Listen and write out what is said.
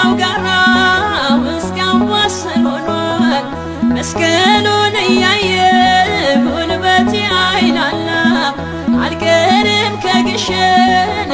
ከሰው ጋራ ውስጥ ያዋስን ሆኗል። መስቀሉን እያየ ጉልበቴ አይላላ አልቀርም ከግሸን